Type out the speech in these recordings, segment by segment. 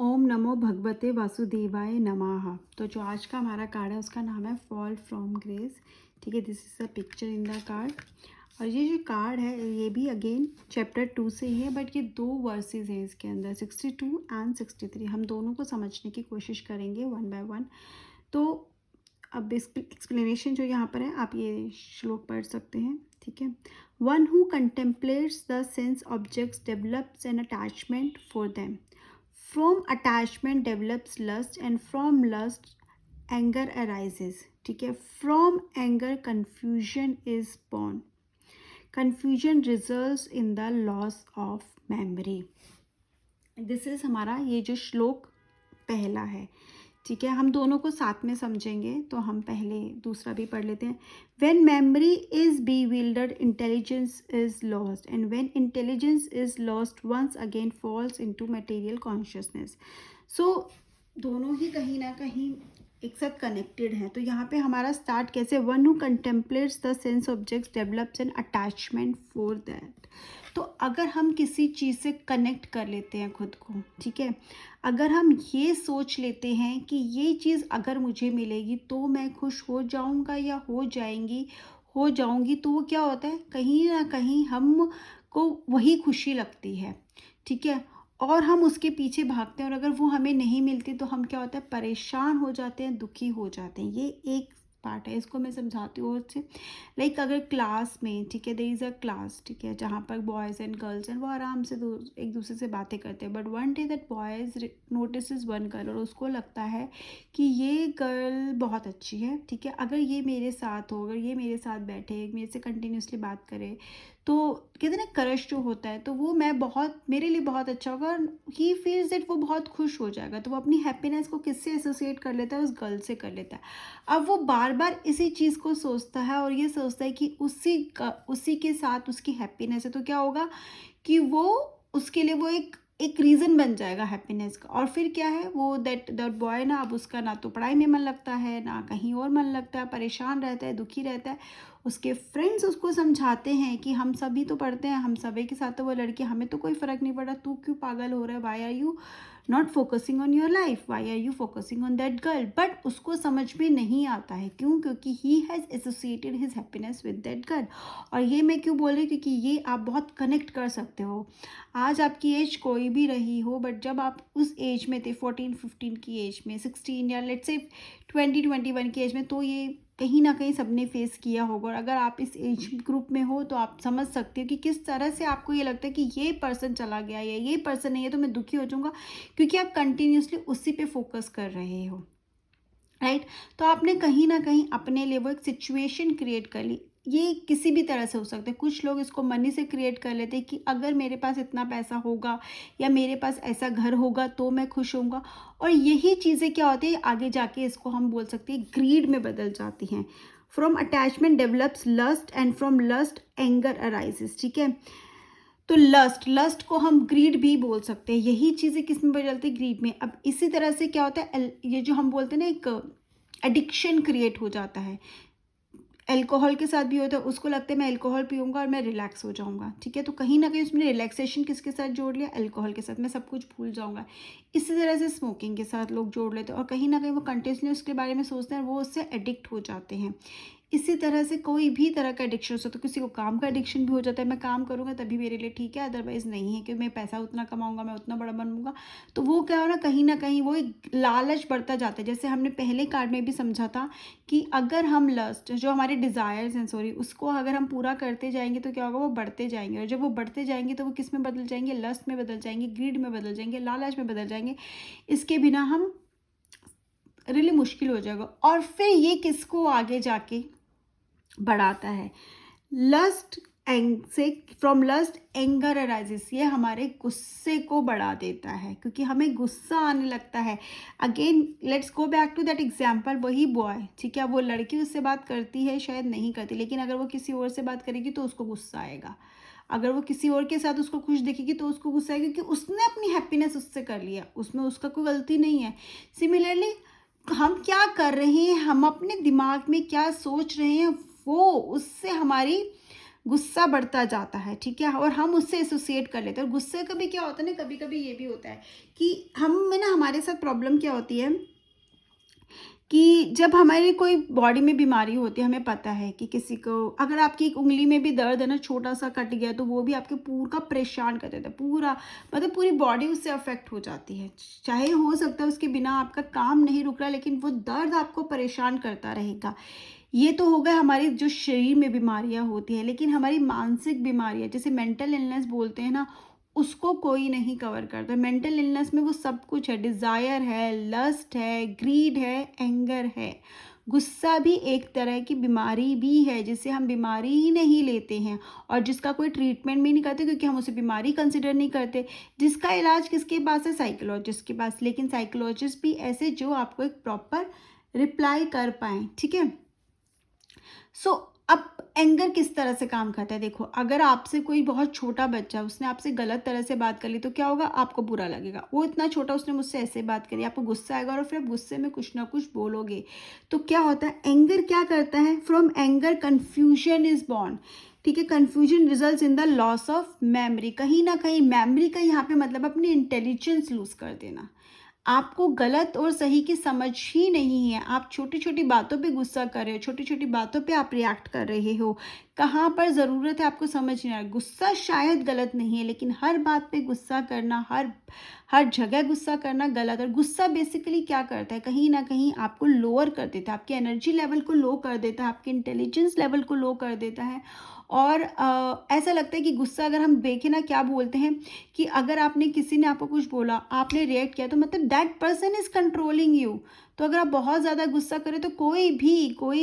ओम नमो भगवते वासुदेवाय नमः। तो जो आज का हमारा कार्ड है उसका नाम है फॉल फ्रॉम ग्रेस। ठीक है, this is a picture in the card. और ये जो कार्ड है ये भी अगेन चैप्टर 2 से ही है, बट ये 2 वर्सेस हैं इसके अंदर, 62 एंड 63। हम दोनों को समझने की कोशिश करेंगे वन बाय वन। तो अब इस एक्सप्लेनेशन जो यहाँ पर है आप ये श्लोक पढ़ सकते हैं। ठीक है, one who contemplates the sense objects develops an attachment for them. From attachment develops lust and from lust anger arises. ठीक है, from anger confusion is born. Confusion results in the loss of memory. This is हमारा ये जो श्लोक पहला है। ठीक है, हम दोनों को साथ में समझेंगे, तो हम पहले दूसरा भी पढ़ लेते हैं। When memory is bewildered, intelligence is lost, and when intelligence is lost, once again falls into material consciousness. So दोनों ही कहीं ना कहीं एक साथ कनेक्टेड हैं। तो यहाँ पे हमारा स्टार्ट कैसे, one who contemplates the sense objects develops an attachment for that. तो अगर हम किसी चीज़ से कनेक्ट कर लेते हैं खुद को, ठीक है, अगर हम ये सोच लेते हैं कि ये चीज़ अगर मुझे मिलेगी तो मैं खुश हो जाऊंगा या हो जाऊंगी, तो वो क्या होता है, कहीं ना कहीं हमको वही खुशी लगती है। ठीक है, और हम उसके पीछे भागते हैं, और अगर वो हमें नहीं मिलती तो हम क्या होता है, परेशान हो जाते हैं, दुखी हो जाते हैं। ये एक पार्ट है, इसको मैं समझाती हूँ उससे। लाइक अगर क्लास में, ठीक है, देयर इज़ अ क्लास, ठीक है, जहाँ पर बॉयज़ एंड गर्ल्स हैं, वो आराम से एक दूसरे से बातें करते हैं। But one day that boys notice one girl, और उसको लगता है कि ये गर्ल बहुत अच्छी है। ठीक है, अगर ये मेरे साथ हो, अगर ये मेरे साथ बैठे, मेरे से कंटिन्यूसली बात करे, तो कहते हैं ना क्रश जो होता है, तो वो मेरे लिए बहुत अच्छा होगा, और ही फील्स दैट वो बहुत खुश हो जाएगा। तो वो अपनी हैप्पीनेस को किससे एसोसिएट कर लेता है, उस गर्ल से कर लेता है। अब वो बार बार इसी चीज़ को सोचता है, और ये सोचता है कि उसी के साथ उसकी हैप्पीनेस है, तो क्या होगा कि वो उसके लिए वो एक रीज़न बन जाएगा हैप्पीनेस का। और फिर क्या है, वो दैट बॉय ना, अब उसका ना तो पढ़ाई में मन लगता है, ना कहीं और मन लगता है, परेशान रहता है, दुखी रहता है। उसके फ्रेंड्स उसको समझाते हैं कि हम सभी तो पढ़ते हैं, हम सभी के साथ तो वो लड़की, हमें तो कोई फ़र्क नहीं पड़ा, तू क्यों पागल हो रहा है, why are you not focusing on your life, why are you focusing on that girl. But उसको समझ में नहीं आता है, क्यों, क्योंकि he has associated his happiness with that girl. और ये मैं क्यों बोल रही हूँ, क्योंकि ये आप बहुत कनेक्ट कर सकते हो। आज आपकी एज कोई भी रही हो, बट जब आप उस एज में थे, 14-15 की एज में, 16 या लेट्स से 20-21 की एज में, तो ये कहीं ना कहीं सबने फेस किया होगा। और अगर आप इस एज ग्रुप में हो तो आप समझ सकते हो कि किस तरह से आपको ये लगता है कि ये पर्सन चला गया या ये पर्सन नहीं है तो मैं दुखी हो जाऊंगा, क्योंकि आप कंटिन्यूसली उसी पे फोकस कर रहे हो, राइट। तो आपने कहीं ना कहीं अपने लिए वो एक सिचुएशन क्रिएट कर ली। ये किसी भी तरह से हो सकता है। कुछ लोग इसको मनी से क्रिएट कर लेते हैं कि अगर मेरे पास इतना पैसा होगा या मेरे पास ऐसा घर होगा तो मैं खुश होऊंगा। और यही चीज़ें क्या होती है, आगे जाके इसको हम बोल सकते हैं ग्रीड में बदल जाती हैं। From attachment develops lust and from lust anger arises. ठीक है, तो लस्ट को हम ग्रीड भी बोल सकते हैं। यही चीज़ें किस में बदलती है, ग्रीड में। अब इसी तरह से क्या होता है, ये जो हम बोलते हैं ना, एक एडिक्शन क्रिएट हो जाता है। अल्कोहल के साथ भी होता है, उसको लगता है मैं अल्कोहल पीऊँगा और मैं रिलैक्स हो जाऊँगा। ठीक है, तो कहीं ना कहीं उसमें रिलैक्सेशन किसके साथ जोड़ लिया, अल्कोहल के साथ, मैं सब कुछ भूल जाऊँगा। इसी तरह से स्मोकिंग के साथ लोग जोड़ लेते हैं, और कहीं ना कहीं वो कंटिन्यूसली उसके बारे में सोचते हैं, वो उससे एडिक्ट हो जाते हैं। इसी तरह से कोई भी तरह का एडिक्शन हो सकता है। किसी को काम का एडिक्शन भी हो जाता है, मैं काम करूँगा तभी मेरे लिए ठीक है, अदरवाइज़ नहीं है, कि मैं पैसा उतना कमाऊँगा, मैं उतना बड़ा बनूँगा। तो वो क्या हो ना, कहीं ना कहीं वो एक लालच बढ़ता जाता है। जैसे हमने पहले कार्ड में भी समझा था कि अगर हम लस्ट, जो हमारे डिज़ायर्स हैं, सॉरी, उसको अगर हम पूरा करते जाएंगे तो क्या होगा, वो बढ़ते जाएंगे। और जब वो बढ़ते जाएंगे तो वो किस में बदल जाएंगे, लस्ट में बदल जाएंगे, ग्रीड में बदल जाएंगे, लालच में बदल जाएंगे। इसके बिना हम रियली मुश्किल हो जाएगा। और फिर ये किसको आगे जाके बढ़ाता है, लस्ट एंग से, फ्रॉम लस्ट एंगर अराइजेस, ये हमारे गुस्से को बढ़ा देता है, क्योंकि हमें गुस्सा आने लगता है। Again let's go back to that example, वही बॉय, ठीक है, वो लड़की उससे बात करती है, शायद नहीं करती, लेकिन अगर वो किसी और से बात करेगी तो उसको गुस्सा आएगा। अगर वो किसी और के साथ उसको खुश दिखेगी तो उसको गुस्सा आएगा, क्योंकि उसने अपनी हैप्पीनेस उससे कर लिया, उसमें उसका कोई गलती नहीं है। सिमिलरली हम क्या कर रहे हैं, हम अपने दिमाग में क्या सोच रहे हैं, वो उससे हमारी गुस्सा बढ़ता जाता है, ठीक है, और हम उससे एसोसिएट कर लेते हैं। और गुस्से का भी क्या होता है ना, कभी कभी ये भी होता है कि हम में ना, हमारे साथ प्रॉब्लम क्या होती है कि जब हमारी कोई बॉडी में बीमारी होती है, हमें पता है कि किसी को अगर आपकी एक उंगली में भी दर्द है ना, छोटा सा कट गया, तो वो भी आपके पूरा परेशान कर देता है, पूरा मतलब पूरी बॉडी उससे अफेक्ट हो जाती है। चाहे हो सकता है उसके बिना आपका काम नहीं रुक रहा, लेकिन वो दर्द आपको परेशान करता रहेगा। ये तो हो गया हमारी जो शरीर में बीमारियां होती है, लेकिन हमारी मानसिक बीमारियां, जैसे मेंटल इलनेस बोलते हैं ना, उसको कोई नहीं कवर करता। मेंटल इलनेस में वो सब कुछ है, डिज़ायर है, लस्ट है, ग्रीड है, एंगर है। गुस्सा भी एक तरह की बीमारी भी है, जिसे हम बीमारी ही नहीं लेते हैं और जिसका कोई ट्रीटमेंट भी नहीं करते, क्योंकि हम उसे बीमारी कंसिडर नहीं करते। जिसका इलाज किसके पास है? साइकोलॉजिस्ट के पास। लेकिन साइकोलॉजिस्ट भी ऐसे जो आपको एक प्रॉपर रिप्लाई कर पाएँ, ठीक है। सो अब एंगर किस तरह से काम करता है? देखो, अगर आपसे कोई बहुत छोटा बच्चा, उसने आपसे गलत तरह से बात कर ली, तो क्या होगा? आपको बुरा लगेगा। वो इतना छोटा, उसने मुझसे ऐसे बात करी, आपको गुस्सा आएगा और फिर आप गुस्से में कुछ ना कुछ बोलोगे। तो क्या होता है? एंगर क्या करता है? From anger confusion is born, ठीक है। Confusion results in the loss of memory. कहीं ना कहीं मेमोरी का यहाँ पे मतलब अपनी इंटेलिजेंस लूज कर देना। आपको गलत और सही की समझ ही नहीं है। आप छोटी छोटी बातों पे गुस्सा कर रहे हो, छोटी छोटी बातों पे आप रिएक्ट कर रहे हो। कहाँ पर ज़रूरत है आपको समझ नहीं आ रहा। गुस्सा शायद गलत नहीं है, लेकिन हर बात पे गुस्सा करना, हर हर जगह गुस्सा करना गलत। और गुस्सा बेसिकली क्या करता है? कहीं ना कहीं आपको लोअर कर देता है, आपके एनर्जी लेवल को लो कर देता है, आपके इंटेलिजेंस लेवल को लो कर देता है। और ऐसा लगता है कि गुस्सा, अगर हम देखें ना, क्या बोलते हैं कि अगर आपने, किसी ने आपको कुछ बोला, आपने रिएक्ट किया, तो मतलब that person is controlling you. तो अगर आप बहुत ज़्यादा गुस्सा करें, तो कोई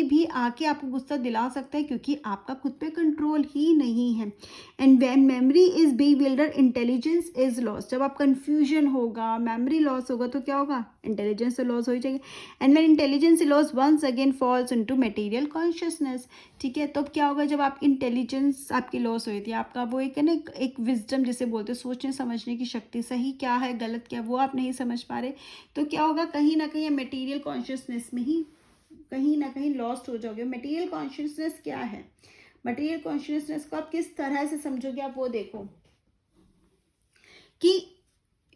भी आके आपको गुस्सा दिला सकता है, क्योंकि आपका खुद पे कंट्रोल ही नहीं है। And when memory is bewildered, intelligence is loss. जब आप कंफ्यूजन होगा, मेमोरी लॉस होगा, तो क्या होगा? इंटेलिजेंस तो लॉस हो ही जाएगी। And when intelligence loss once again falls into material consciousness, ठीक है। तो अब क्या होगा? जब आप इंटेलिजेंस आपकी लॉस हुई थी, आपका वो एक है ना, एक विजडम जिसे बोलते हैं, सोचने समझने की शक्ति, सही क्या है गलत क्या, वो आप नहीं समझ पा रहे, तो क्या होगा? कहीं ना कहीं मटेरियल कॉन्शियसनेस में ही कहीं ना कहीं लॉस्ट हो जाओगे। मटेरियल कॉन्शियसनेस क्या है? मटेरियल कॉन्शियसनेस को आप किस तरह से समझोगे, आप वो देखो कि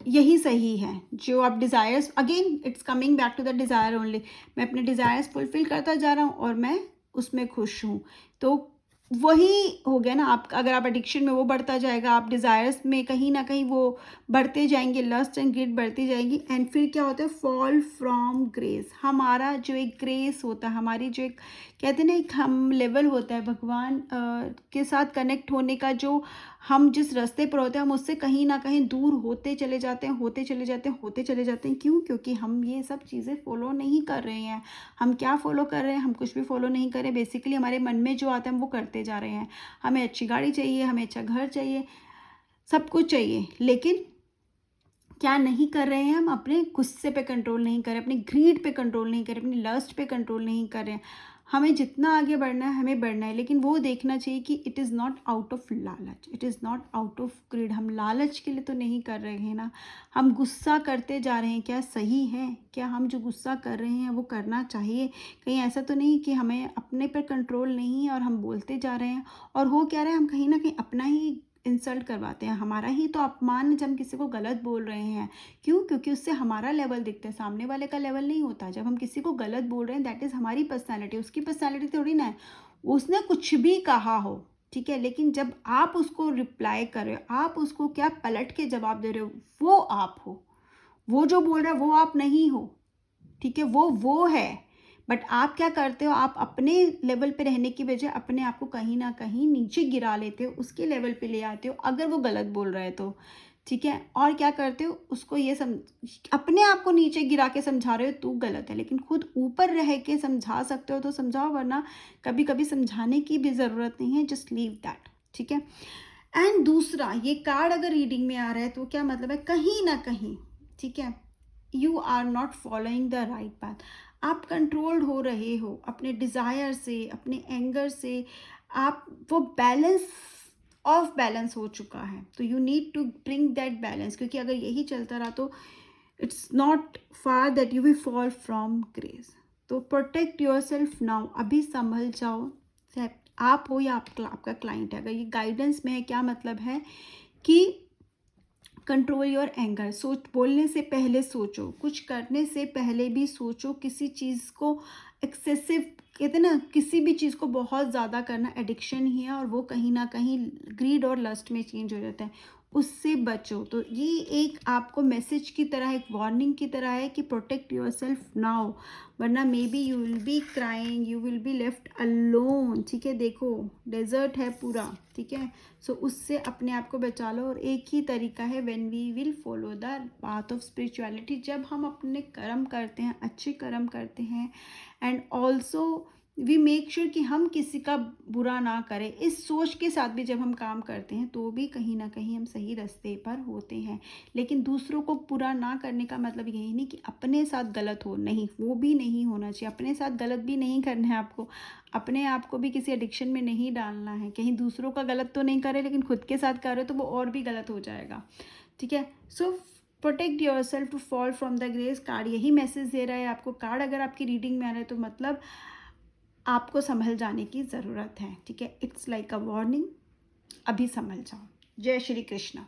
यही सही है। जो आप desires, again it's coming back to the desire only. मैं अपने डिज़ायर्स फुलफिल करता जा रहा हूँ और मैं उसमें खुश हूँ। तो वही हो गया ना। आप अगर आप एडिक्शन में, वो बढ़ता जाएगा, आप डिज़ायर्स में कहीं ना कहीं वो बढ़ते जाएंगे, लस्ट एंड ग्रीड बढ़ती जाएंगी। एंड फिर क्या होता है? Fall from grace. हमारा जो एक ग्रेस होता है, हमारी जो एक, कहते हैं ना, एक हम लेवल होता है भगवान के साथ कनेक्ट होने का, जो हम जिस रास्ते पर होते हैं, हम उससे कहीं ना कहीं दूर होते चले जाते हैं, होते चले जाते हैं, होते चले जाते हैं। क्यों? क्योंकि हम ये सब चीज़ें फॉलो नहीं कर रहे हैं। हम क्या फॉलो कर रहे हैं? हम कुछ भी फॉलो नहीं कर रहे। बेसिकली हमारे मन में जो आता है, हम वो करते जा रहे हैं। हमें अच्छी गाड़ी चाहिए, हमें अच्छा घर चाहिए, सब कुछ चाहिए, लेकिन क्या नहीं कर रहे हैं? हम अपने गुस्से पे कंट्रोल नहीं कर रहे, अपनी ग्रीड पे कंट्रोल नहीं कर रहे, अपनी लस्ट पे कंट्रोल नहीं कर रहे हैं। हमें जितना आगे बढ़ना है, हमें बढ़ना है, लेकिन वो देखना चाहिए कि it is not out of लालच, it is not out of greed. हम लालच के लिए तो नहीं कर रहे हैं ना। हम गुस्सा करते जा रहे हैं, क्या सही है? क्या हम जो गुस्सा कर रहे हैं वो करना चाहिए? कहीं ऐसा तो नहीं कि हमें अपने पर कंट्रोल नहीं है और हम बोलते जा रहे हैं, और हो क्या रहा है? हम कहीं ना कहीं अपना ही इंसल्ट करवाते हैं, हमारा ही तो अपमान, जब हम किसी को गलत बोल रहे हैं। क्यों? क्योंकि उससे हमारा लेवल दिखता है, सामने वाले का लेवल नहीं होता। जब हम किसी को गलत बोल रहे हैं, दैट इज़ हमारी पर्सनैलिटी, उसकी पर्सनैलिटी थोड़ी ना है। उसने कुछ भी कहा हो, ठीक है, लेकिन जब आप उसको रिप्लाई कर रहे हो, आप उसको क्या पलट के जवाब दे रहे हो, वो आप हो। वो जो बोल रहा है वो आप नहीं हो, ठीक है। वो है, बट आप क्या करते हो? आप अपने लेवल पे रहने की बजाय अपने आप को कहीं ना कहीं नीचे गिरा लेते हो, उसके लेवल पे ले आते हो, अगर वो गलत बोल रहा है तो, ठीक है। और क्या करते हो? उसको ये अपने आप को नीचे गिरा के समझा रहे हो तू गलत है, लेकिन खुद ऊपर रह के समझा सकते हो तो समझाओ, वरना कभी कभी समझाने की भी ज़रूरत नहीं है, जस्ट लीव दैट, ठीक है। एंड दूसरा, ये कार्ड अगर रीडिंग में आ रहा है, तो क्या मतलब है? कहीं ना कहीं, ठीक है, you are not following the right path. आप कंट्रोल्ड हो रहे हो अपने डिज़ायर से, अपने एंगर से। आप वो बैलेंस, ऑफ बैलेंस हो चुका है, तो you need to bring that balance, क्योंकि अगर यही चलता रहा तो it's not far that you will fall from grace. तो प्रोटेक्ट योर सेल्फ नाउ, अभी संभल जाओ। आप हो या आपका क्लाइंट है। अगर ये गाइडेंस में है, क्या मतलब है कि कंट्रोल योर एंगर, सोच बोलने से पहले सोचो, कुछ करने से पहले भी सोचो। किसी चीज़ को एक्सेसिव, कहते हैं ना, किसी भी चीज़ को बहुत ज़्यादा करना एडिक्शन ही है, और वो कहीं ना कहीं ग्रीड और लस्ट में चेंज हो जाता है। उससे बचो। तो ये एक आपको मैसेज की तरह, एक वार्निंग की तरह है कि प्रोटेक्ट योर सेल्फ नाउ, वरना may be you will be crying, you will be left alone. ठीक है, देखो डेजर्ट है पूरा। ठीक है, सो उससे अपने आप को बचा लो। और एक ही तरीका है, when we will follow the path of spirituality, जब हम अपने कर्म करते हैं, अच्छे कर्म करते हैं, and also we make sure कि हम किसी का बुरा ना करें, इस सोच के साथ भी जब हम काम करते हैं तो भी कहीं ना कहीं हम सही रास्ते पर होते हैं। लेकिन दूसरों को बुरा ना करने का मतलब यही नहीं कि अपने साथ गलत हो, नहीं, वो भी नहीं होना चाहिए। अपने साथ गलत भी नहीं करना है आपको, अपने आप को भी किसी एडिक्शन में नहीं डालना है। कहीं दूसरों का गलत तो नहीं करे, लेकिन खुद के साथ करे तो वो और भी गलत हो जाएगा। ठीक है, so protect yourself to fall from the grace. Card यही मैसेज दे रहा है आपको। कार्ड अगर आपकी रीडिंग में आ रहा है तो मतलब आपको संभल जाने की ज़रूरत है। ठीक है, इट्स लाइक अ वार्निंग, अभी संभल जाओ। जय श्री कृष्ण।